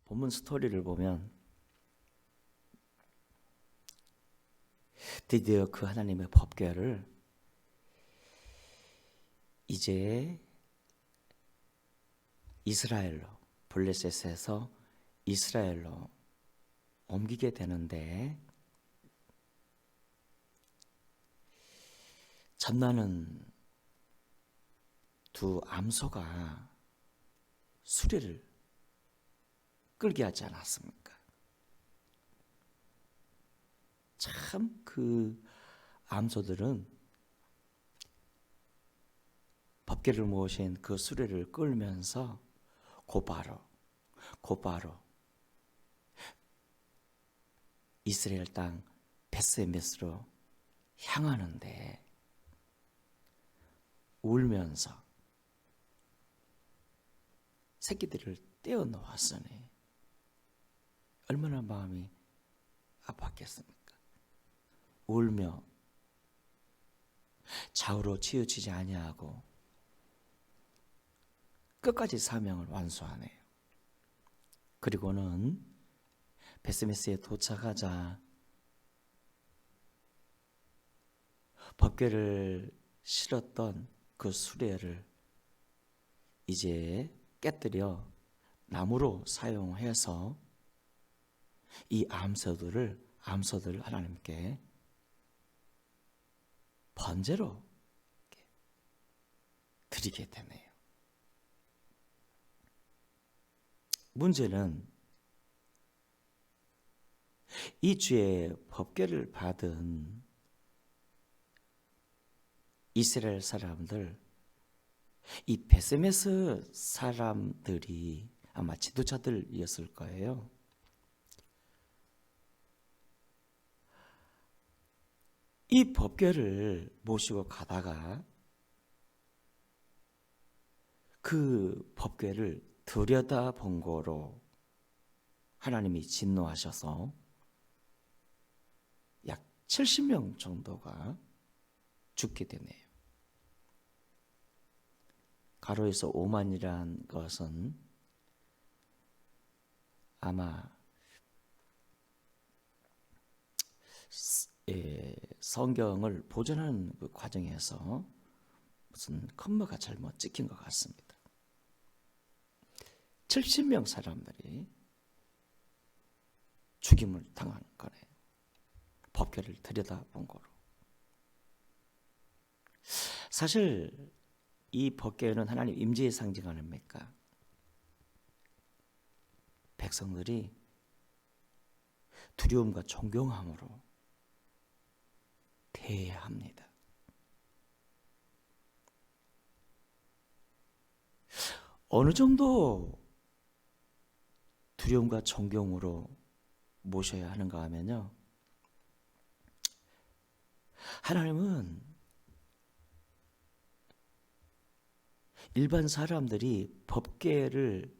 본문 스토리를 보면 드디어 그 하나님의 법궤를 이제 이스라엘로, 블레셋에서 이스라엘로 옮기게 되는데, 전나는 두 암소가 수레를 끌게 하지 않았습니까? 참 그 암소들은 법궤를 모신 그 수레를 끌면서 곧바로 이스라엘 땅 베스메스로 향하는데 울면서 새끼들을 떼어 놓았으니 얼마나 마음이 아팠겠습니까? 울며 좌우로 치우치지 아니하고 끝까지 사명을 완수하네요. 그리고는 베스메스에 도착하자 법궤를 실었던 그 수레를 이제 깨뜨려 나무로 사용해서 이 암소들을 하나님께 번제로 드리게 되네요. 문제는 이 주에 법궤를 받은 이스라엘 사람들, 이 베스메스 사람들이 아마 지도자들이었을 거예요. 이 법궤를 모시고 가다가 그 법궤를 들여다본 거로 하나님이 진노하셔서 약 70명 정도가 죽게 되네요. 가로에서 5만이란 것은 아마 성경을 보존하는 그 과정에서 무슨 컴마가 잘못 찍힌 것 같습니다. 70명 사람들이 죽임을 당한 거네요. 법궤를 들여다본 거로. 사실 이 법궤는 하나님 임재의 상징 아닙니까? 백성들이 두려움과 존경함으로 대해야 합니다. 어느 정도 두려움과 존경으로 모셔야 하는가 하면요, 하나님은 일반 사람들이 법궤를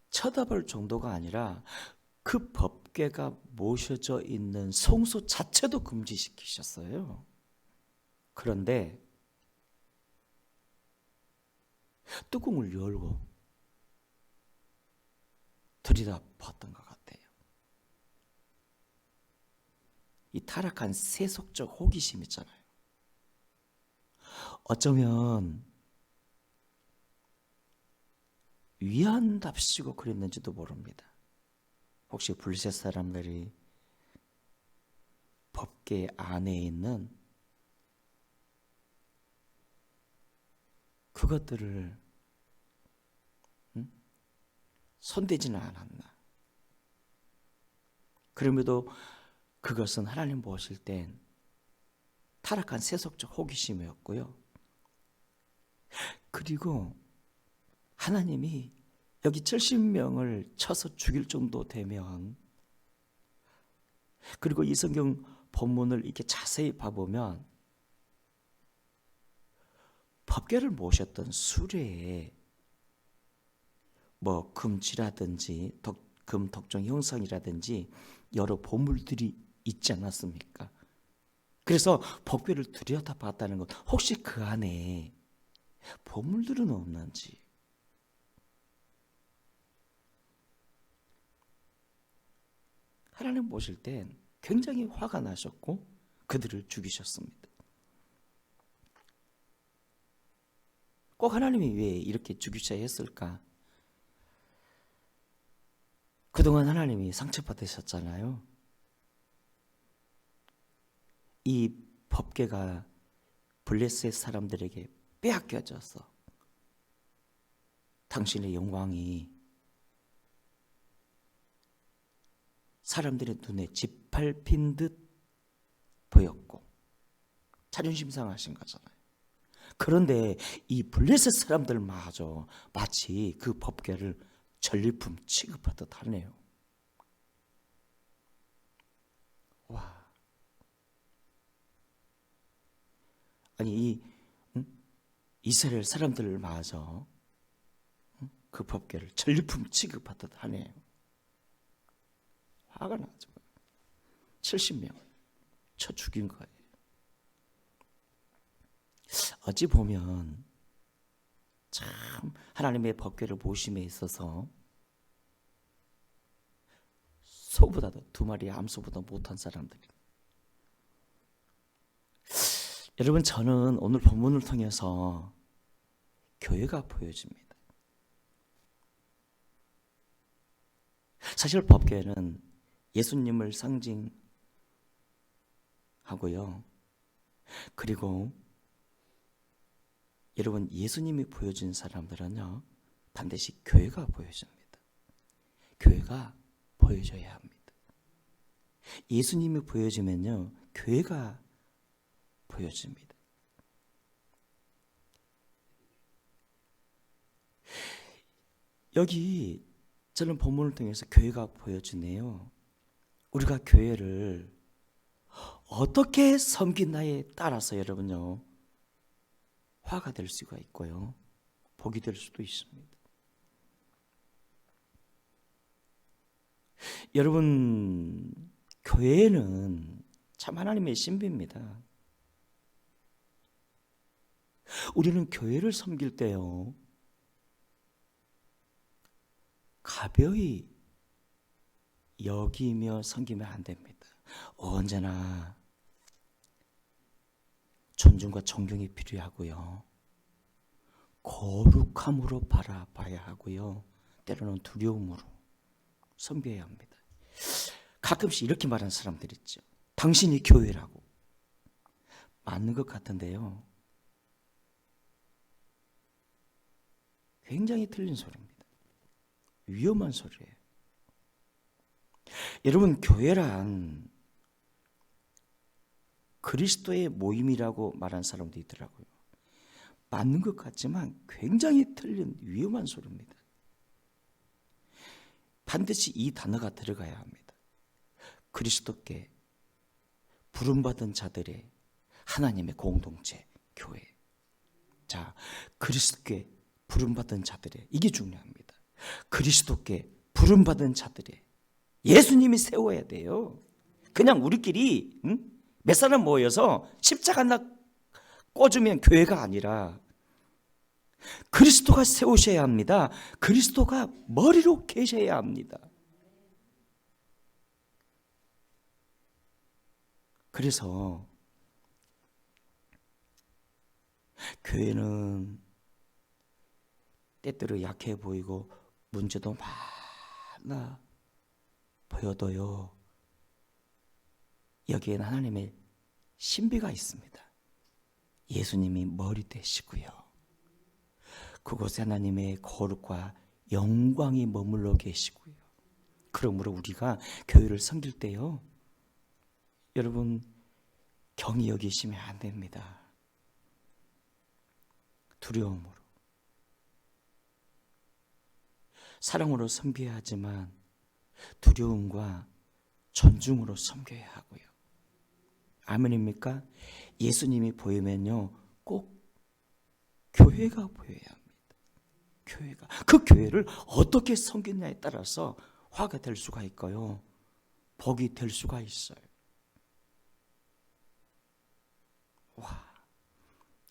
쳐다볼 정도가 아니라 그 법궤가 모셔져 있는 성소 자체도 금지시키셨어요. 그런데 뚜껑을 열고 들여다봤던 것 같아요. 이 타락한 세속적 호기심 있잖아요. 어쩌면 위안답시고 그랬는지도 모릅니다. 혹시 블레셋 사람들이 법궤 안에 있는 그것들을 손대지는 않았나? 그럼에도 그것은 하나님 보실 땐 타락한 세속적 호기심이었고요. 그리고 하나님이 여기 70명을 쳐서 죽일 정도 되면, 그리고 이 성경 본문을 이렇게 자세히 봐보면 법궤를 모셨던 수레에 뭐 금쥐라든지 금 덕정 형상이라든지 여러 보물들이 있지 않았습니까? 그래서 법궤를 들여다봤다는 것, 혹시 그 안에 보물들은 없는지, 하나님 보실 땐 굉장히 화가 나셨고 그들을 죽이셨습니다. 꼭 하나님이 왜 이렇게 죽이셔야 했을까? 그동안 하나님이 상처받으셨잖아요. 이 법궤가 블레셋 사람들에게 빼앗겨져서 당신의 영광이 사람들의 눈에 짓밟힌 듯 보였고 자존심 상하신 거잖아요. 그런데 이 블레셋 사람들마저 마치 그 법궤를 전리품 취급하듯 하네요. 와, 아니 이스라엘 사람들마저 그 법궤를 전리품 취급하듯 하네요. 화가 나죠. 70명 쳐 죽인 거예요. 어찌 보면 참 하나님의 법궤를 모심에 있어서 소보다도 두 마리의 암소보다 못한 사람들입니다. 여러분, 저는 오늘 본문을 통해서 교회가 보여집니다. 사실 법궤는 예수님을 상징하고요. 그리고 여러분, 예수님이 보여준 사람들은요, 반드시 교회가 보여줍니다. 교회가 보여줘야 합니다. 예수님이 보여주면요, 교회가 보여줍니다. 여기 저는 본문을 통해서 교회가 보여주네요. 우리가 교회를 어떻게 섬기나에 따라서 여러분요, 화가 될 수가 있고요, 복이 될 수도 있습니다. 여러분, 교회는 참 하나님의 신비입니다. 우리는 교회를 섬길 때요, 가벼이 여기며 섬기면 안 됩니다. 언제나 존중과 존경이 필요하고요, 거룩함으로 바라봐야 하고요, 때로는 두려움으로 섬겨야 합니다. 가끔씩 이렇게 말하는 사람들 있죠. 당신이 교회라고. 맞는 것 같은데요, 굉장히 틀린 소리입니다. 위험한 소리예요. 여러분, 교회란 그리스도의 모임이라고 말하는 사람도 있더라고요. 맞는 것 같지만 굉장히 틀린 위험한 소리입니다. 반드시 이 단어가 들어가야 합니다. 그리스도께 부름받은 자들의 하나님의 공동체, 교회. 자, 그리스도께 부름받은 자들의, 이게 중요합니다. 그리스도께 부름받은 자들의, 예수님이 세워야 돼요. 그냥 우리끼리 몇 사람 모여서 십자가 하나 꽂으면 교회가 아니라 그리스도가 세우셔야 합니다. 그리스도가 머리로 계셔야 합니다. 그래서 교회는 때때로 약해 보이고 문제도 많아 보여도요, 여기에는 하나님의 신비가 있습니다. 예수님이 머리 되시고요, 그곳에 하나님의 거룩과 영광이 머물러 계시고요. 그러므로 우리가 교회를 섬길 때요, 여러분, 경히 여기시면 안 됩니다. 두려움으로, 사랑으로 섬겨야 하지만 두려움과 존중으로 섬겨야 하고요. 아멘입니까? 예수님이 보이면요, 꼭 교회가 보여야 합니다. 교회가. 그 교회를 어떻게 섬기느냐에 따라서 화가 될 수가 있고요, 복이 될 수가 있어요. 와,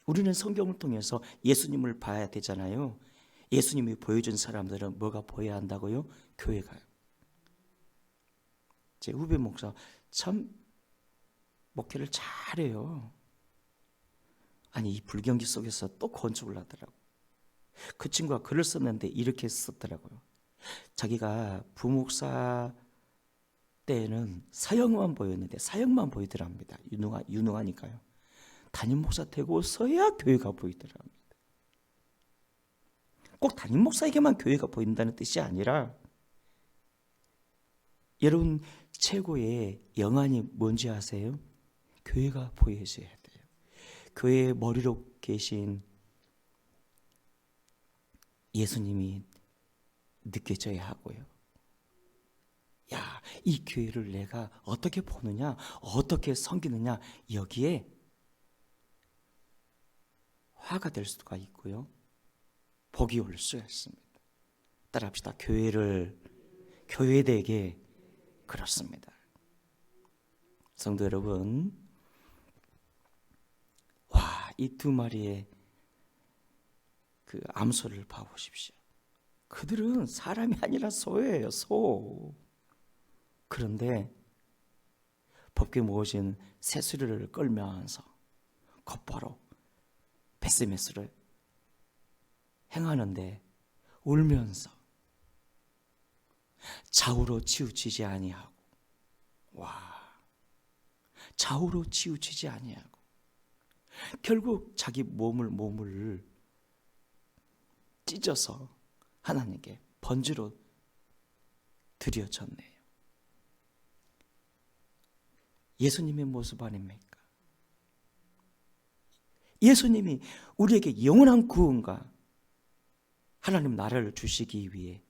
우리는 성경을 통해서 예수님을 봐야 되잖아요. 예수님이 보여준 사람들은 뭐가 보여야 한다고요? 교회가요. 제 후배 목사 참 목회를 잘해요. 아니 이 불경기 속에서 또 건축을 하더라고. 그 친구가 글을 썼는데 이렇게 썼더라고요. 자기가 부목사 때에는 사역만 보였는데 사역만 보이더랍니다. 유능하니까요. 담임 목사 되고서야 교회가 보이더랍니다. 꼭 담임 목사에게만 교회가 보인다는 뜻이 아니라 여러분 최고의 영안이 뭔지 아세요? 교회가 보여져야 돼요. 교회의 머리로 계신 예수님이 느껴져야 하고요. 야, 이 교회를 내가 어떻게 보느냐, 어떻게 섬기느냐, 여기에 화가 될 수가 있고요. 복이 올 수 있습니다. 따라합시다. 교회되게 그렇습니다. 성도 여러분, 와, 이 두 마리의 그 암소를 봐보십시오. 그들은 사람이 아니라 소예요, 소. 그런데 법궤 모으신 새수리를 끌면서 곧바로 베스메스를 행하는데 울면서 좌우로 치우치지 아니하고, 와, 좌우로 치우치지 아니하고 결국 자기 몸을 찢어서 하나님께 번제로 드려졌네요. 예수님의 모습 아닙니까? 예수님이 우리에게 영원한 구원과 하나님 나라를 주시기 위해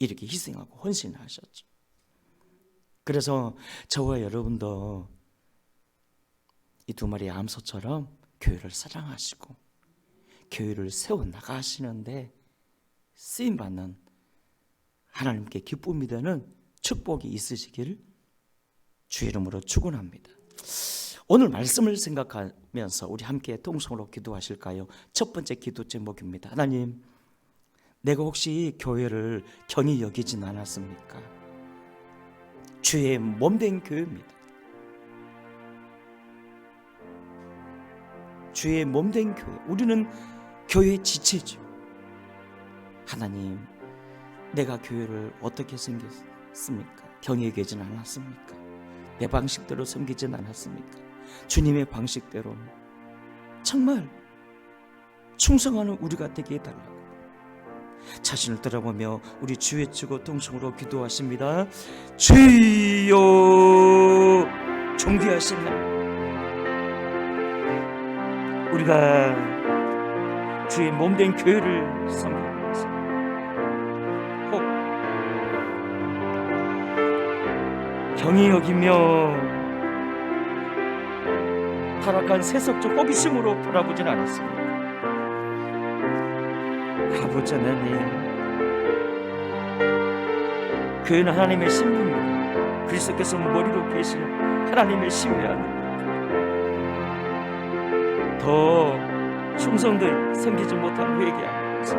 이렇게 희생하고 헌신하셨죠. 그래서 저와 여러분도 이 두 마리의 암소처럼 교회를 사랑하시고 교회를 세워나가시는데 쓰임받는 하나님께 기쁨이 되는 축복이 있으시기를 주 이름으로 축원합니다. 오늘 말씀을 생각하면서 우리 함께 통성으로 기도하실까요? 첫 번째 기도 제목입니다. 하나님, 내가 혹시 교회를 경히 여기진 않았습니까? 주의 몸된 교회입니다. 주의 몸된 교회, 우리는 교회의 지체죠. 하나님, 내가 교회를 어떻게 섬겼습니까? 경히 여기진 않았습니까? 내 방식대로 섬기진 않았습니까? 주님의 방식대로 정말 충성하는 우리가 되게 해달라고 자신을 돌아보며 우리 주 외치고 통성으로 기도하십니다. 주여, 존귀하신 하나님, 우리가 주의 몸된 교회를 섬기면서 혹 경히 여기며 타락한 세속적 호기심으로 바라보진 않았습니다. 아버지 하나님, 교회는 하나님의 신부입니다. 그리스도께서 머리로 계신 하나님의 신부야. 더 충성들 섬기지 못한 회개하면서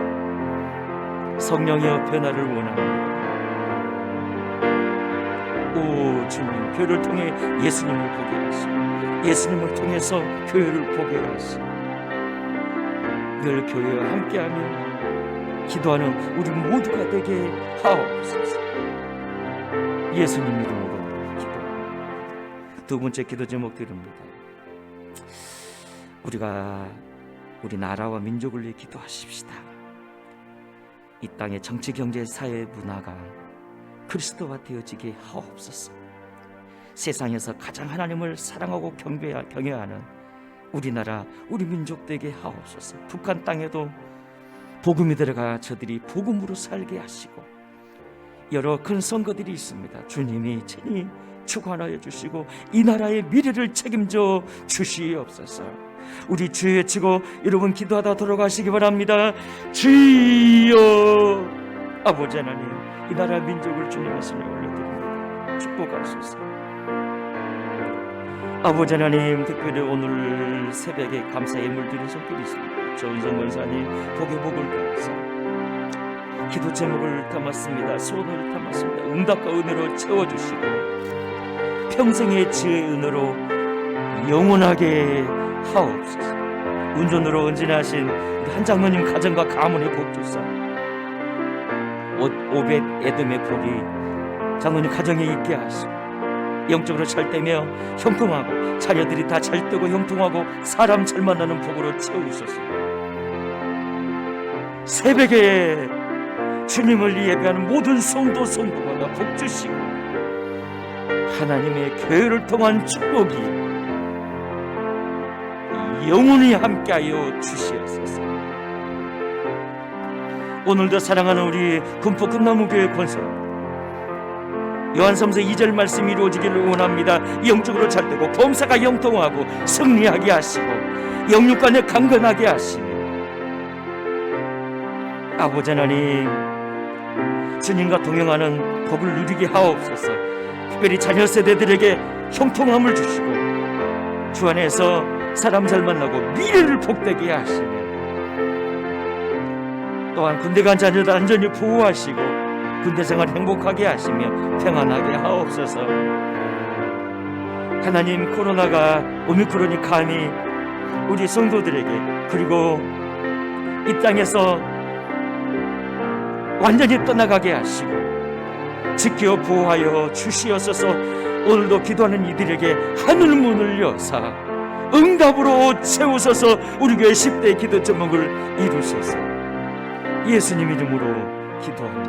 성령의 변화를 원합니다. 오 주님, 교회를 통해 예수님을 보게 하시고 예수님을 통해서 교회를 보게 하시고 늘 교회와 함께하며 기도하는 우리 모두가 되게 하옵소서. 예수님 이름으로 기도합니다. 두 번째 기도 제목 드립니다. 우리가 우리 나라와 민족을 위해 기도하십시다. 이 땅의 정치, 경제, 사회, 문화가 그리스도와 되어지게 하옵소서. 세상에서 가장 하나님을 사랑하고 경외하는 우리나라, 우리 민족 되게 하옵소서. 북한 땅에도 복음이 들어가 저들이 복음으로 살게 하시고 여러 큰 선거들이 있습니다. 주님이 친히 주관하여 주시고 이 나라의 미래를 책임져 주시옵소서. 우리 주 외치고 여러분 기도하다 돌아가시기 바랍니다. 주여, 아버지 하나님, 이 나라 민족을 주님의 손에 올려드립니다. 축복하소서. 아버지 하나님, 특별히 오늘 새벽에 감사의 예물 손길이 있습니다. 전성 권사님 복의 복을 담아서 기도 제목을 담았습니다. 소원을 담았습니다. 응답과 은혜로 채워주시고 평생의 지혜의 은혜로 영원하게 하옵소서. 운전으로 은진하신 우리 한 장로님 가정과 가문의 복 주사, 오벳 에돔의 복이 장로님 가정에 있게 하시고, 영적으로 잘되며 형통하고 자녀들이 다 잘되고 형통하고 사람 잘 만나는 복으로 채우소서. 새벽에 주님을 예배하는 모든 성도마다 복 주시고, 하나님의 교회를 통한 축복이 영원히 함께하여 주시옵소서. 오늘도 사랑하는 우리 군포 금나무교회 권사, 요한삼서 2절 말씀이 이루어지기를 원합니다. 영적으로 잘되고 범사가 형통하고 승리하게 하시고 영육간에 강건하게 하시며, 아버지 하나님, 주님과 동행하는 복을 누리게 하옵소서. 특별히 자녀 세대들에게 형통함을 주시고 주 안에서 사람 잘 만나고 미래를 복되게 하시며, 또한 군대 간 자녀들 안전히 보호하시고 군대 생활 행복하게 하시며 평안하게 하옵소서. 하나님, 코로나가 오미크론이 감히 우리 성도들에게 그리고 이 땅에서 완전히 떠나가게 하시고 지켜 보호하여 주시옵소서. 오늘도 기도하는 이들에게 하늘 문을 여사 응답으로 채우소서. 우리 교회 10대 기도 제목을 이루소서. 예수님 이름으로 기도합니다.